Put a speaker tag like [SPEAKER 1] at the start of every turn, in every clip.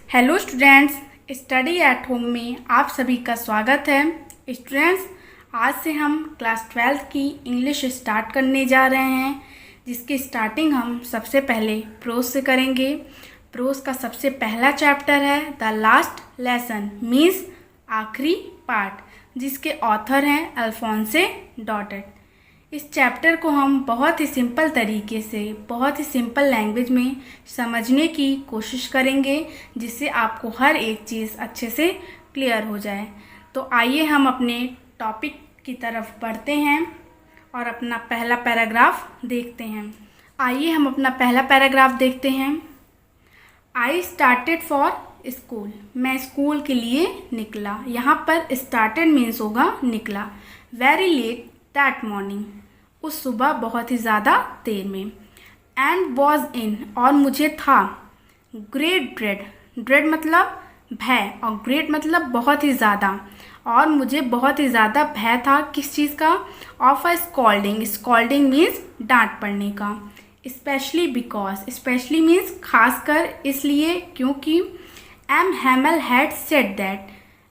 [SPEAKER 1] Hello students, study at home में आप सभी का स्वागत है। स्टूडेंट्स, आज से हम क्लास 12 की इंग्लिश स्टार्ट करने जा रहे हैं, जिसकी स्टार्टिंग हम सबसे पहले प्रोज से करेंगे। प्रोज का सबसे पहला चैप्टर है द लास्ट लेसन, मीन्स आखिरी पार्ट, जिसके ऑथर हैं अल्फोंसे डॉटेट। इस चैप्टर को हम बहुत ही सिंपल तरीके से, बहुत ही सिंपल लैंग्वेज में समझने की कोशिश करेंगे, जिससे आपको हर एक चीज़ अच्छे से क्लियर हो जाए। तो आइए हम अपने टॉपिक की तरफ बढ़ते हैं और अपना पहला पैराग्राफ देखते हैं। आइए हम अपना पहला पैराग्राफ देखते हैं। आई स्टार्टेड फॉर स्कूल, मैं स्कूल के लिए निकला। यहाँ पर स्टार्टेड मीन्स होगा निकला। वेरी लेट दैट मॉर्निंग, उस सुबह बहुत ही ज़्यादा देर में। एंड वॉज इन, और मुझे था। ग्रेट ड्रेड, ड्रेड मतलब भय और ग्रेट मतलब बहुत ही ज़्यादा, और मुझे बहुत ही ज़्यादा भय था किस चीज़ का? Of a scolding, scolding means डांट पड़ने का। स्पेशली बिकॉज, स्पेशली मीन्स खासकर इसलिए क्योंकि M Hamel had said that,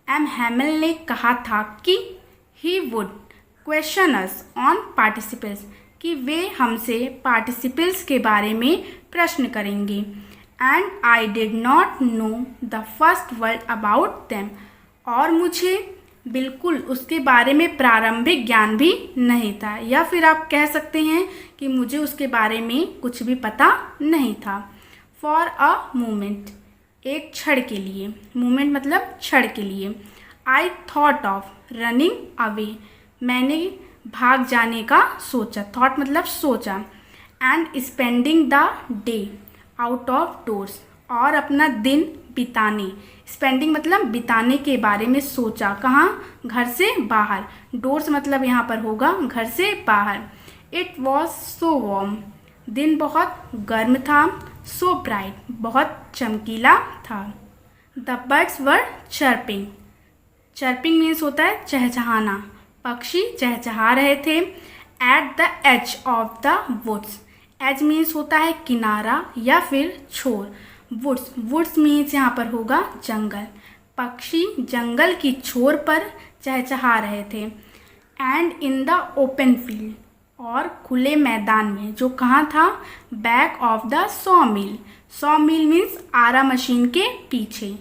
[SPEAKER 1] M Hamel ने कहा था कि he would question us on participles, कि वे हमसे पार्टिसिपल्स के बारे में प्रश्न करेंगे। And I did not know the first word about them, और मुझे बिल्कुल उसके बारे में प्रारंभिक ज्ञान भी नहीं था, या फिर आप कह सकते हैं कि मुझे उसके बारे में कुछ भी पता नहीं था। फॉर अ मोमेंट, एक क्षण के लिए, मोमेंट मतलब क्षण के लिए। I thought of running away, मैंने भाग जाने का सोचा। थॉट मतलब सोचा। And spending the day out of doors, और अपना दिन बिताने, स्पेंडिंग मतलब बिताने के बारे में सोचा। कहाँ? घर से बाहर। डोर्स मतलब यहाँ पर होगा घर से बाहर। इट वॉज सो वार्म, दिन बहुत गर्म था। सो ब्राइट, बहुत चमकीला था। The birds were chirping, chirping means होता है चहचहाना, पक्षी चहचहा रहे थे। At the edge of the woods, edge means होता है किनारा या फिर छोर। वुड्स, वुड्स मीन्स यहाँ पर होगा जंगल। पक्षी जंगल की छोर पर चहचहा रहे थे। And in the open field, और खुले मैदान में, जो कहाँ था? Back of the saw mill, saw mill means आरा मशीन के पीछे।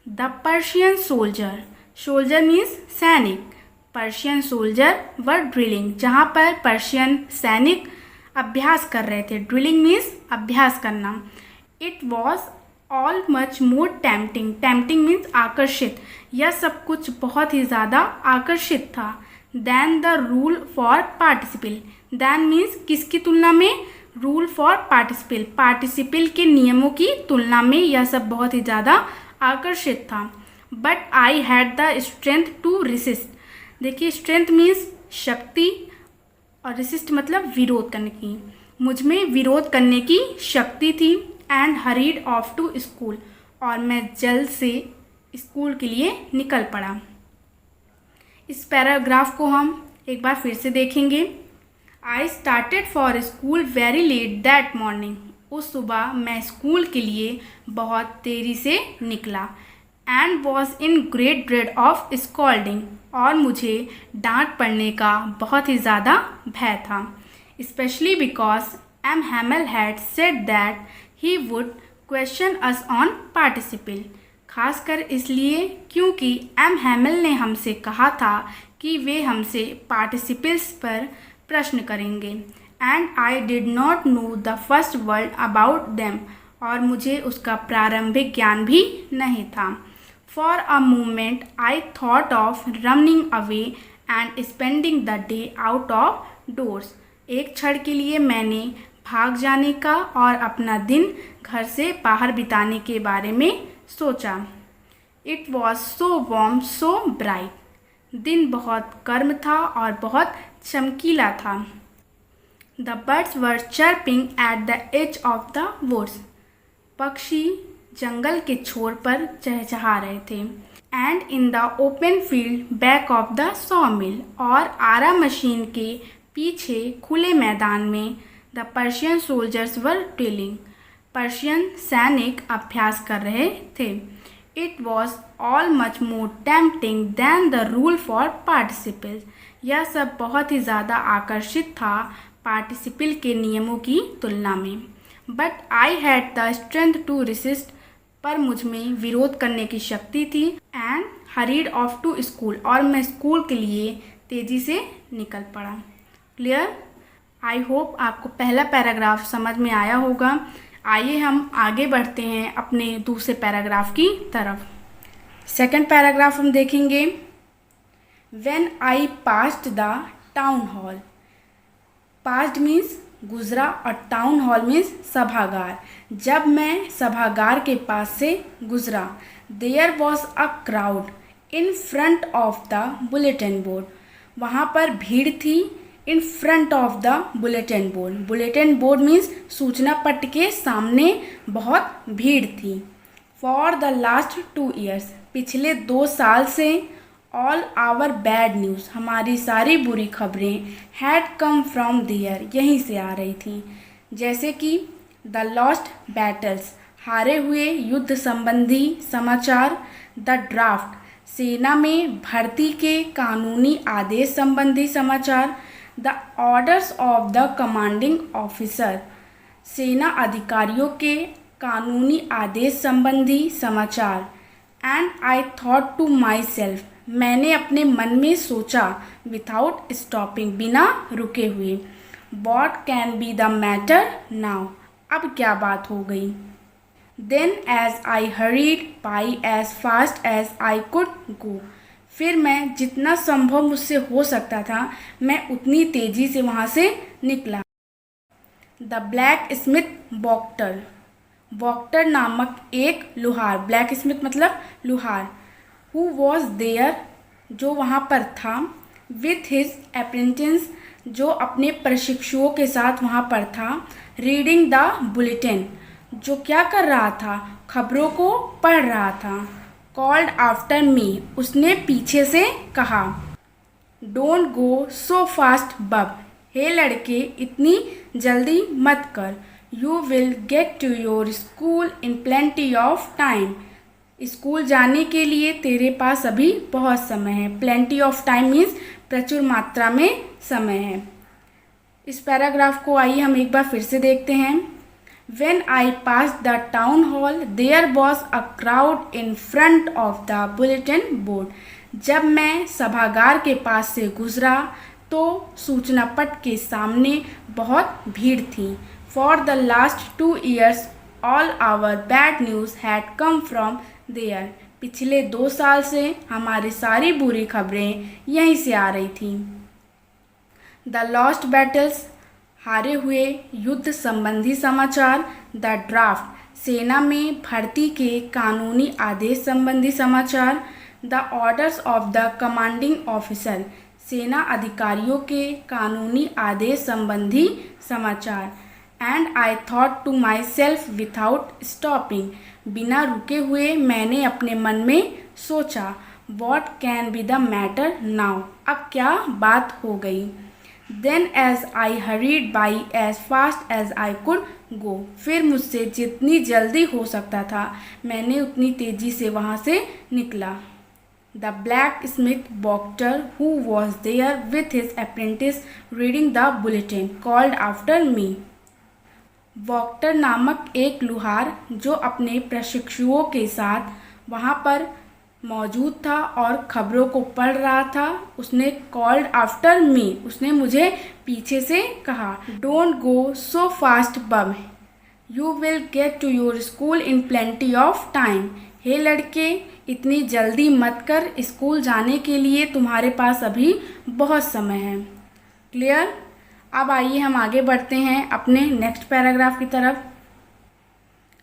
[SPEAKER 1] The Persian soldier, soldier means सैनिक, पर्शियन सोल्जर वर ड्रिलिंग, जहाँ पर पर्शियन सैनिक अभ्यास कर रहे थे। ड्रिलिंग मीन्स अभ्यास करना। It was all much more tempting, tempting means आकर्षित, यह सब कुछ बहुत ही ज़्यादा आकर्षित था। Than the rule for participle, than means किसकी तुलना में? रूल फॉर पार्टिसिपल, पार्टिसिपल के नियमों की तुलना में यह सब बहुत ही ज़्यादा आकर्षित था। But I had the strength to resist, देखिए स्ट्रेंथ मीन्स शक्ति और रेसिस्ट मतलब विरोध करने की। मुझ में विरोध करने की शक्ति थी। And hurried off to school, और मैं जल्द से स्कूल के लिए निकल पड़ा। इस पैराग्राफ को हम एक बार फिर से देखेंगे। I started for school very let that morning, उस सुबह मैं स्कूल के लिए बहुत देरी से निकला। And was in great dread of scolding, और मुझे डांट पड़ने का बहुत ही ज़्यादा भय था। Specially because M Hamel had said that he would question us on participle, खासकर इसलिए क्योंकि एम हैमल ने हमसे कहा था कि वे हमसे पार्टिसिपल्स पर प्रश्न करेंगे। And I did not know the first word about them, और मुझे उसका प्रारंभिक ज्ञान भी नहीं था। For a moment I thought of running away and spending the day out of doors, एक क्षण के लिए मैंने भाग जाने का और अपना दिन घर से बाहर बिताने के बारे में सोचा। It was so warm so bright, दिन बहुत गर्म था और बहुत चमकीला था। The birds were chirping at the edge of the woods, पक्षी जंगल के छोर पर चहचहा रहे थे। And in the open field back of the saw मिल, और आरा मशीन के पीछे खुले मैदान में the Persian soldiers were drilling, Persian सैनिक अभ्यास कर रहे थे। It was all much more tempting than the rule for participle. यह सब बहुत ही ज़्यादा आकर्षित था पार्टिसिपल के नियमों की तुलना में। But I had the strength to resist, पर मुझ में विरोध करने की शक्ति थी। And hurried off to school, और मैं स्कूल के लिए तेज़ी से निकल पड़ा। क्लियर? आई होप आपको पहला पैराग्राफ समझ में आया होगा। आइए हम आगे बढ़ते हैं अपने दूसरे पैराग्राफ की तरफ। सेकंड पैराग्राफ हम देखेंगे। When I passed the town hall. Passed means गुजरा और टाउन हॉल मीन्स सभागार। जब मैं सभागार के पास से गुजरा, there was a crowd in front of the bulletin board. वहाँ पर भीड़ थी in front of the bulletin board. Bulletin board means सूचना पट्ट के सामने बहुत भीड़ थी। फॉर द लास्ट 2 years, पिछले 2 साल से ऑल आवर बैड न्यूज़, हमारी सारी बुरी खबरें हैड कम फ्रॉम देयर, यहीं से आ रही थी। जैसे कि द लॉस्ट बैटल्स, हारे हुए युद्ध संबंधी समाचार। द ड्राफ्ट, सेना में भर्ती के कानूनी आदेश संबंधी समाचार। The orders of the commanding officer, सेना अधिकारियों के कानूनी आदेश संबंधी समाचार। And I thought to myself, मैंने अपने मन में सोचा, विथाउट स्टॉपिंग, बिना रुके हुए। What can be the matter now, अब क्या बात हो गई। Then as I hurried by as fast as I could go, फिर मैं जितना संभव मुझसे हो सकता था मैं उतनी तेज़ी से वहाँ से निकला। द ब्लैक स्मिथ वॉक्टर, वॉक्टर नामक एक लोहार, ब्लैक स्मिथ मतलब लोहार, हु वॉज देयर, जो वहाँ पर था, विथ हिज अप्रेंटिस, जो अपने प्रशिक्षुओं के साथ वहाँ पर था, रीडिंग द बुलेटिन, जो क्या कर रहा था, खबरों को पढ़ रहा था। कॉल्ड आफ्टर मी, उसने पीछे से कहा। डोंट गो सो फास्ट बब, हे लड़के इतनी जल्दी मत कर। You will get to your school in plenty of time, school जाने के लिए तेरे पास अभी बहुत समय है। प्लेंटी ऑफ टाइम मीन्स प्रचुर मात्रा में समय है। इस पैराग्राफ को आइए हम एक बार फिर से देखते हैं। When I passed the town hall, there was a crowd in front of the bulletin board. जब मैं सभागार के पास से गुजरा तो सूचना पट के सामने बहुत भीड़ थी। For the last 2 years, all our bad news had come from there. पिछले 2 साल से हमारी सारी बुरी खबरें यहीं से आ रही थी। The lost battles, हारे हुए युद्ध संबंधी समाचार। द ड्राफ्ट, सेना में भर्ती के कानूनी आदेश संबंधी समाचार। The orders of the commanding officer, सेना अधिकारियों के कानूनी आदेश संबंधी समाचार। And I thought to myself without stopping, बिना रुके हुए मैंने अपने मन में सोचा। What can be the matter now, अब क्या बात हो गई। Then as I hurried by as fast as I could go, फिर मुझसे जितनी जल्दी हो सकता था मैंने उतनी तेज़ी से वहाँ से निकला। The blacksmith doctor who was there with his apprentice reading the bulletin called after me. वॉक्टर नामक एक लोहार जो अपने प्रशिक्षुओं के साथ वहाँ पर मौजूद था और खबरों को पढ़ रहा था, उसने कॉल्ड आफ्टर मी, उसने मुझे पीछे से कहा। Don't go so fast bub, you will get to your school in plenty of time, हे लड़के इतनी जल्दी मत कर, स्कूल जाने के लिए तुम्हारे पास अभी बहुत समय है। क्लियर? अब आइए हम आगे बढ़ते हैं अपने नेक्स्ट पैराग्राफ की तरफ।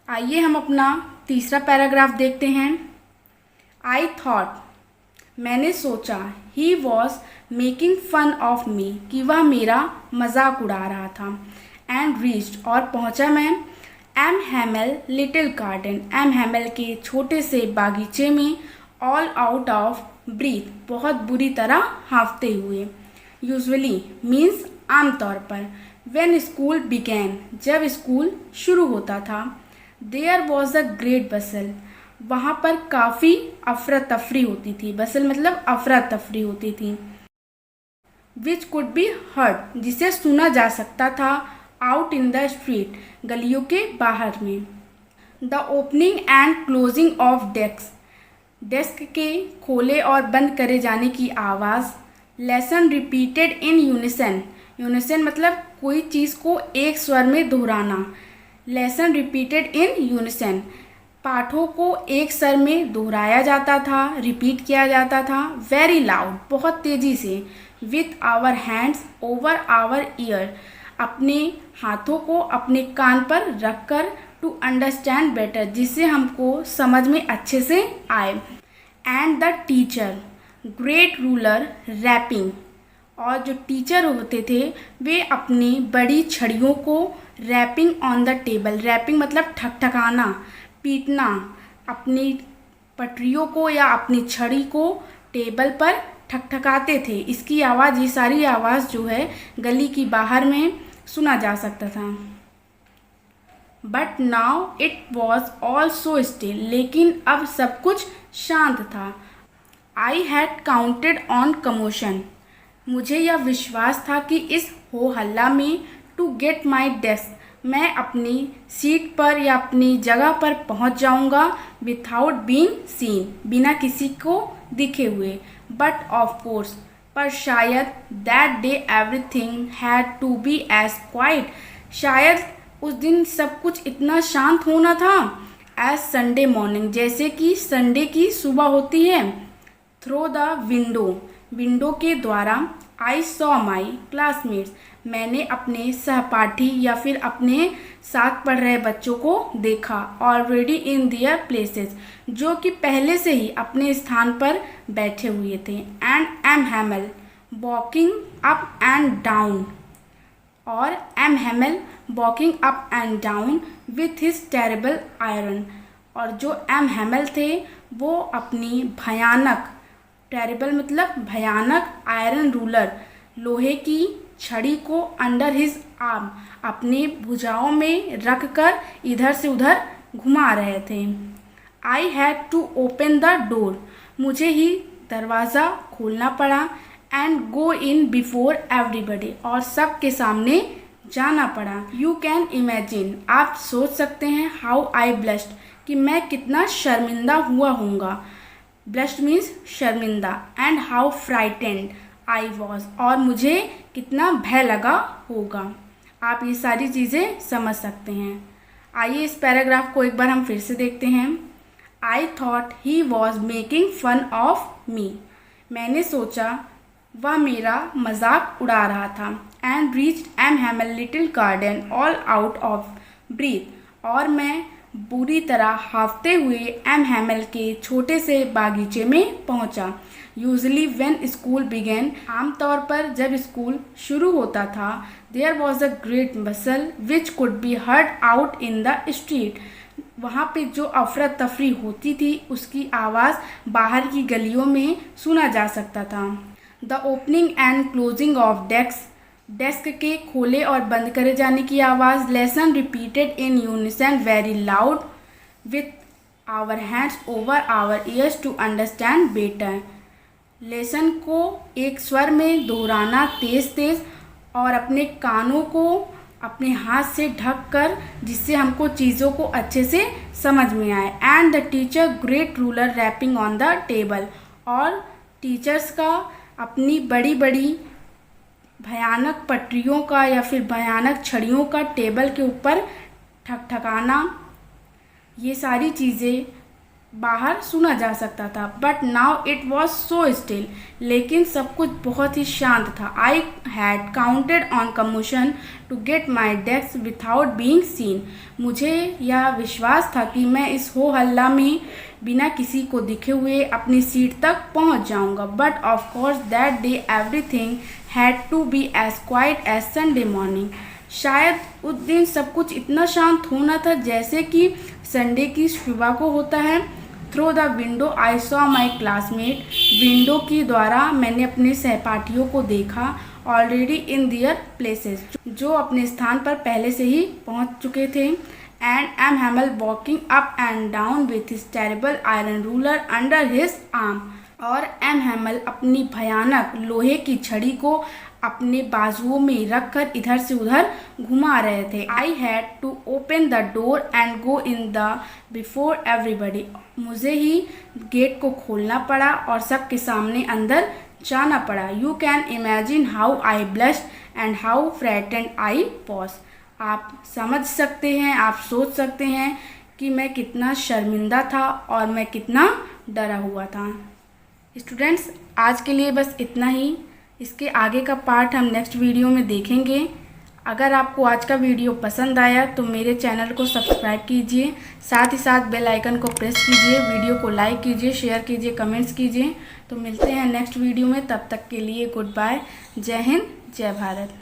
[SPEAKER 1] आइए हम अपना तीसरा पैराग्राफ देखते हैं। आई थॉट, मैंने सोचा, he was making fun of me, कि वह मेरा मजाक उड़ा रहा था। एंड रीच्ड, और पहुंचा मैं, M Hamel little garden, M Hamel के छोटे से बागीचे में। ऑल आउट ऑफ ब्रीथ, बहुत बुरी तरह हाँफते हुए। यूजुअली मीन्स आमतौर पर। व्हेन स्कूल बिगैन, जब स्कूल शुरू होता था, देयर वॉज अ ग्रेट बसल, वहाँ पर काफ़ी अफरा तफरी होती थी। बसल मतलब अफरा तफरी होती थी। विच कुड बी हर्ड, जिसे सुना जा सकता था, आउट इन द स्ट्रीट, गलियों के बाहर में। The opening and closing of desk, desk के खोले और बंद करे जाने की आवाज़। Lesson repeated in unison, unison मतलब कोई चीज़ को एक स्वर में दोहराना। लेसन रिपीटेड इन यूनिसन, पाठों को एक स्वर में दोहराया जाता था, रिपीट किया जाता था। वेरी लाउड, बहुत तेज़ी से। With our hands over our ear, अपने हाथों को अपने कान पर रखकर। टू अंडरस्टैंड बेटर, जिससे हमको समझ में अच्छे से आए। And the teacher great ruler rapping, और जो टीचर होते थे वे अपनी बड़ी छड़ियों को rapping on the table, rapping मतलब ठकठकाना, पीटना, अपनी पटरियों को या अपनी छड़ी को टेबल पर ठकठकाते थे। इसकी आवाज़, ये सारी आवाज़ जो है गली की बाहर में सुना जा सकता था। But now it was all so still, लेकिन अब सब कुछ शांत था। I had counted on commotion, मुझे यह विश्वास था कि इस हो हल्ला में टू गेट माई डेस्क, मैं अपनी सीट पर या अपनी जगह पर पहुंच जाऊंगा। विथआउट बीइंग सीन, बिना किसी को दिखे हुए। बट ऑफ कोर्स, पर शायद that day everything had to be as quiet, शायद उस दिन सब कुछ इतना शांत होना था। एज संडे मॉर्निंग, जैसे कि संडे की सुबह होती है। थ्रू द विंडो, विंडो के द्वारा। आई सॉ माई क्लासमेट्स, मैंने अपने सहपाठी या फिर अपने साथ पढ़ रहे बच्चों को देखा। ऑलरेडी इन दियर प्लेसेस, जो कि पहले से ही अपने स्थान पर बैठे हुए थे। And M Hamel walking up and down, और M Hamel walking up and down with his terrible iron, और जो एम हैमल थे वो अपनी भयानक, टेरेबल मतलब भयानक, आयरन रूलर, लोहे की छड़ी को अंडर हिज आर्म, अपने भुजाओं में रख कर इधर से उधर घुमा रहे थे। I had to open the door, मुझे ही दरवाज़ा खोलना पड़ा। And go in before everybody, और सबके सामने जाना पड़ा। यू कैन इमेजिन, आप सोच सकते हैं। हाउ आई ब्लश्ड, कि मैं कितना शर्मिंदा हुआ होऊंगा। ब्लश्ड मीन्स शर्मिंदा। And how frightened I was, और मुझे कितना भय लगा होगा। आप ये सारी चीज़ें समझ सकते हैं। आइए इस पैराग्राफ को एक बार हम फिर से देखते हैं। I thought he was making fun of me, मैंने सोचा वह मेरा मजाक उड़ा रहा था। And reached M Hamel little garden all out of breath, और मैं बुरी तरह हाफते हुए एम हैमल के छोटे से बागीचे में पहुंचा। यूजली व्हेन स्कूल बिगेन, आमतौर पर जब स्कूल शुरू होता था, there was a great bustle which could be heard out in the street, वहाँ पे जो अफरा तफरी होती थी उसकी आवाज़ बाहर की गलियों में सुना जा सकता था। The opening and closing of desk, desk के खोले और बंद करे जाने की आवाज़। Lesson repeated in unison very loud with our hands over our ears to understand better, lesson को एक स्वर में दोहराना तेज़ तेज़ और अपने कानों को अपने हाथ से ढक कर, जिससे हमको चीज़ों को अच्छे से समझ में आए। And the teacher great ruler rapping on the table, और टीचर्स का अपनी बड़ी बड़ी भयानक पटरियों का या फिर भयानक छड़ियों का टेबल के ऊपर ठकठकाना, ये सारी चीज़ें बाहर सुना जा सकता था। But now it was so still, लेकिन सब कुछ बहुत ही शांत था। I had counted on commotion to get my desk without being seen, मुझे यह विश्वास था कि मैं इस हो हल्ला में बिना किसी को दिखे हुए अपनी सीट तक पहुंच जाऊंगा। But of course that day everything had to be as quiet as Sunday morning, शायद उस दिन सब कुछ इतना शांत होना था जैसे कि संडे की सुबह को होता है। Through the window I saw my classmate, window के द्वारा मैंने अपने सहपाठियों को देखा। ऑलरेडी इन दियर प्लेसेस, जो अपने स्थान पर पहले से ही पहुंच चुके थे। And M Hamel walking up and down with his terrible iron ruler under his arm, और एम हैमल अपनी भयानक लोहे की छड़ी को अपने बाजुओं में रखकर इधर से उधर घुमा रहे थे। I had to open the door and go in the before everybody, मुझे ही गेट को खोलना पड़ा और सबके सामने अंदर जाना पड़ा। You can imagine how I blushed and how frightened I was, आप समझ सकते हैं, आप सोच सकते हैं कि मैं कितना शर्मिंदा था और मैं कितना डरा हुआ था। स्टूडेंट्स, आज के लिए बस इतना ही। इसके आगे का पार्ट हम नेक्स्ट वीडियो में देखेंगे। अगर आपको आज का वीडियो पसंद आया तो मेरे चैनल को सब्सक्राइब कीजिए, साथ ही साथ बेल आइकन को प्रेस कीजिए, वीडियो को लाइक कीजिए, शेयर कीजिए, कमेंट्स कीजिए। तो मिलते हैं नेक्स्ट वीडियो में, तब तक के लिए गुड बाय। जय हिंद, जय भारत।